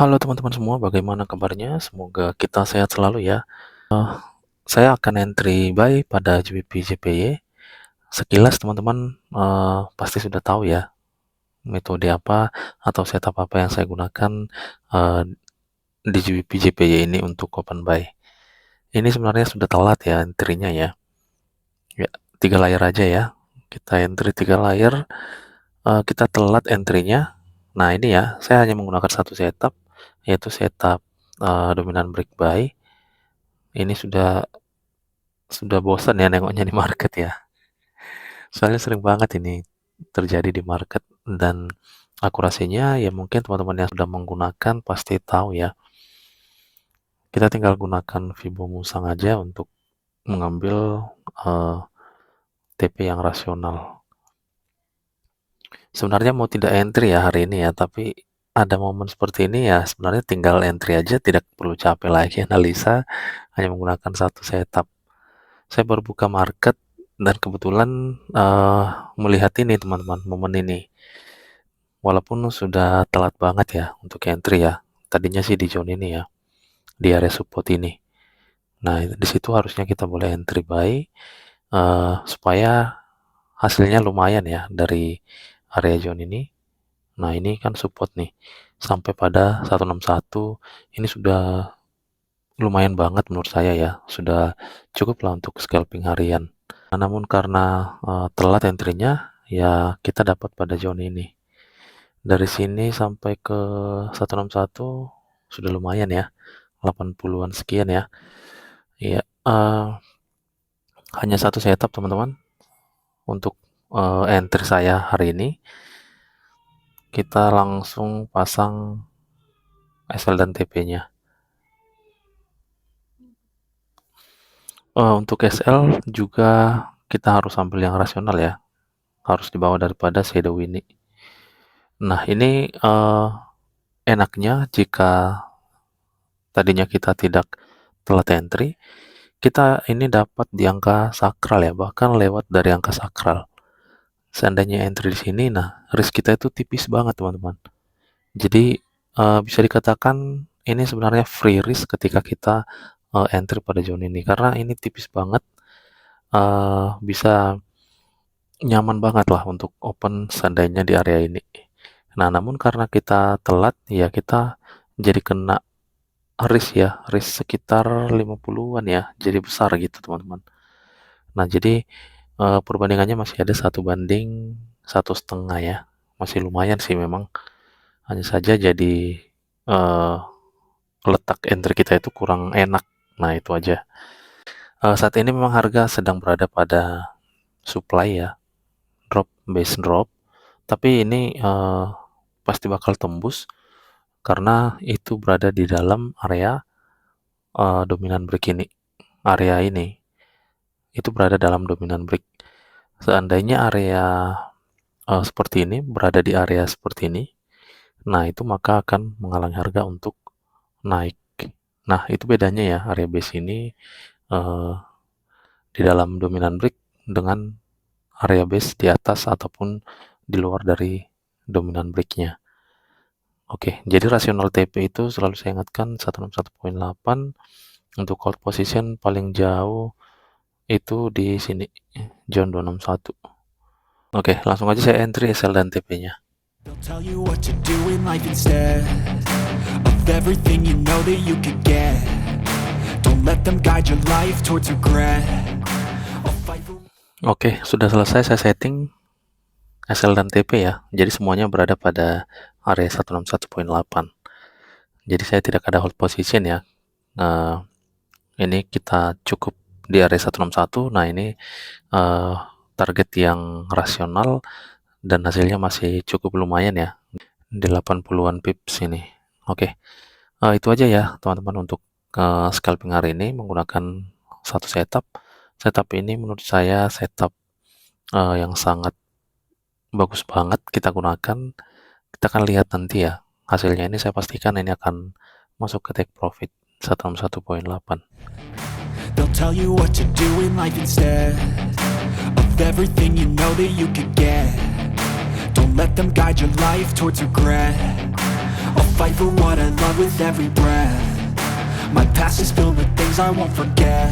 Halo teman-teman semua, bagaimana kabarnya? Semoga kita sehat selalu ya. Saya akan entry buy pada GBP JPY. Sekilas teman-teman pasti sudah tahu ya metode apa atau setup apa yang saya gunakan eh, di GBP JPY ini untuk open buy. Ini sebenarnya sudah telat ya entry-nya ya. Ya, 3 layer aja ya. Kita entry 3 layer, kita telat entry-nya. Nah ini ya, saya hanya menggunakan satu setup, yaitu setup dominan break buy. Ini sudah bosan ya nengoknya di market ya. Soalnya sering banget ini terjadi di market dan akurasinya ya mungkin teman-teman yang sudah menggunakan pasti tahu ya. Kita tinggal gunakan Fibo Musang aja untuk mengambil eh, TP yang rasional. Sebenarnya mau tidak entry ya hari ini ya, tapi ada momen seperti ini ya sebenarnya tinggal entry aja, tidak perlu capek lagi analisa, hanya menggunakan satu setup. Saya baru buka market dan kebetulan melihat ini teman-teman, momen ini. Walaupun sudah telat banget ya untuk entry ya. Tadinya sih di zone ini ya, di area support ini. Nah, di situ harusnya kita boleh entry buy supaya hasilnya lumayan ya dari area zone ini. Nah, ini kan support nih sampai pada 161. Ini sudah lumayan banget menurut saya ya. Sudah cukup lah untuk scalping harian. Nah, namun karena telat entry-nya, ya kita dapat pada zone ini. Dari sini sampai ke 161 sudah lumayan ya, 80-an sekian ya. Iya, hanya satu setup teman-teman untuk entry saya hari ini. Kita langsung pasang SL dan TP-nya. Untuk SL juga kita harus ambil yang rasional ya, harus di bawah daripada shadow ini. Nah, ini enaknya jika tadinya kita tidak telat entry, kita ini dapat di angka sakral ya, bahkan lewat dari angka sakral. Seandainya entry di sini, nah risk kita itu tipis banget teman-teman. Jadi bisa dikatakan ini sebenarnya free risk ketika kita entry pada zone ini, karena ini tipis banget, bisa nyaman banget lah untuk open seandainya di area ini. Nah, namun karena kita telat, ya kita jadi kena risk ya, risk sekitar 50-an ya, jadi besar gitu teman-teman. Nah, jadi perbandingannya masih ada 1 banding 1,5 ya, masih lumayan sih memang. Hanya saja jadi eh, letak entry kita itu kurang enak. Nah, itu aja. Saat ini memang harga sedang berada pada supply ya, base drop. Tapi ini pasti bakal tembus karena itu berada di dalam area dominan break ini. Area ini itu berada dalam dominan break. Seandainya area seperti ini berada di area seperti ini, nah itu maka akan menghalangi harga untuk naik. Nah, itu bedanya ya area base ini di dalam dominan break dengan area base di atas ataupun di luar dari dominan breaknya. Oke, jadi rasional TP itu selalu saya ingatkan 161,8. Untuk hold position paling jauh itu di sini, John 261. Oke, langsung aja saya entry SL dan TP-nya. They'll tell you what to do in life instead of everything you know that you could get. Don't let them guide your life towards regret. I'll fight for... Oke, sudah selesai saya setting SL dan TP ya. Jadi semuanya berada pada area 161,8. Jadi saya tidak ada hold position ya. Ini kita cukup di area 161. Nah, ini target yang rasional dan hasilnya masih cukup lumayan ya, 80-an pips ini. Oke, itu aja ya teman-teman untuk scalping hari ini menggunakan satu setup. Setup ini menurut saya setup yang sangat bagus banget kita gunakan. Kita akan lihat nanti ya hasilnya. Ini saya pastikan ini akan masuk ke take profit 161,8. They'll tell you what to do in life instead of everything you know that you could get. Don't let them guide your life towards regret. I'll fight for what I love with every breath. My past is filled with things I won't forget.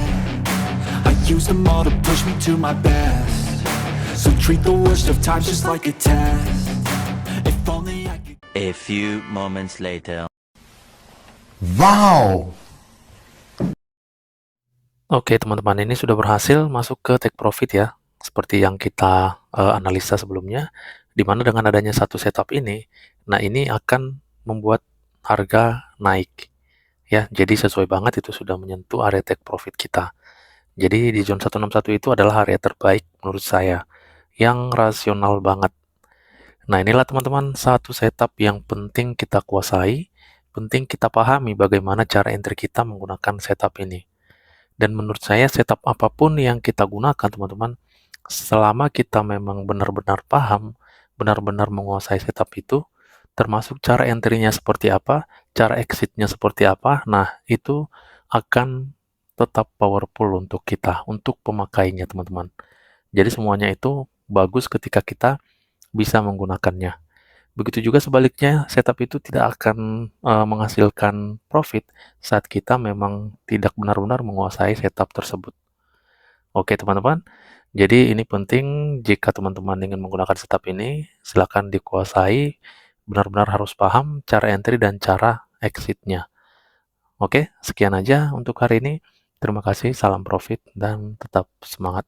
I use them all to push me to my best. So treat the worst of times just like a test. If only I could. A few moments later. Wow. Oke, teman-teman, ini sudah berhasil masuk ke take profit ya, seperti yang kita analisa sebelumnya, di mana dengan adanya satu setup ini, nah ini akan membuat harga naik ya. Jadi sesuai banget itu sudah menyentuh area take profit kita. Jadi di zone 161 itu adalah area terbaik menurut saya, yang rasional banget. Nah, inilah teman-teman satu setup yang penting kita kuasai, penting kita pahami bagaimana cara entry kita menggunakan setup ini. Dan menurut saya setup apapun yang kita gunakan teman-teman, selama kita memang benar-benar paham, benar-benar menguasai setup itu, termasuk cara entry-nya seperti apa, cara exit-nya seperti apa, nah itu akan tetap powerful untuk kita, untuk pemakainya teman-teman. Jadi semuanya itu bagus ketika kita bisa menggunakannya. Begitu juga sebaliknya, setup itu tidak akan menghasilkan profit saat kita memang tidak benar-benar menguasai setup tersebut. Oke teman-teman, jadi ini penting jika teman-teman ingin menggunakan setup ini, silakan dikuasai, benar-benar harus paham cara entry dan cara exit-nya. Oke, sekian aja untuk hari ini. Terima kasih, salam profit, dan tetap semangat.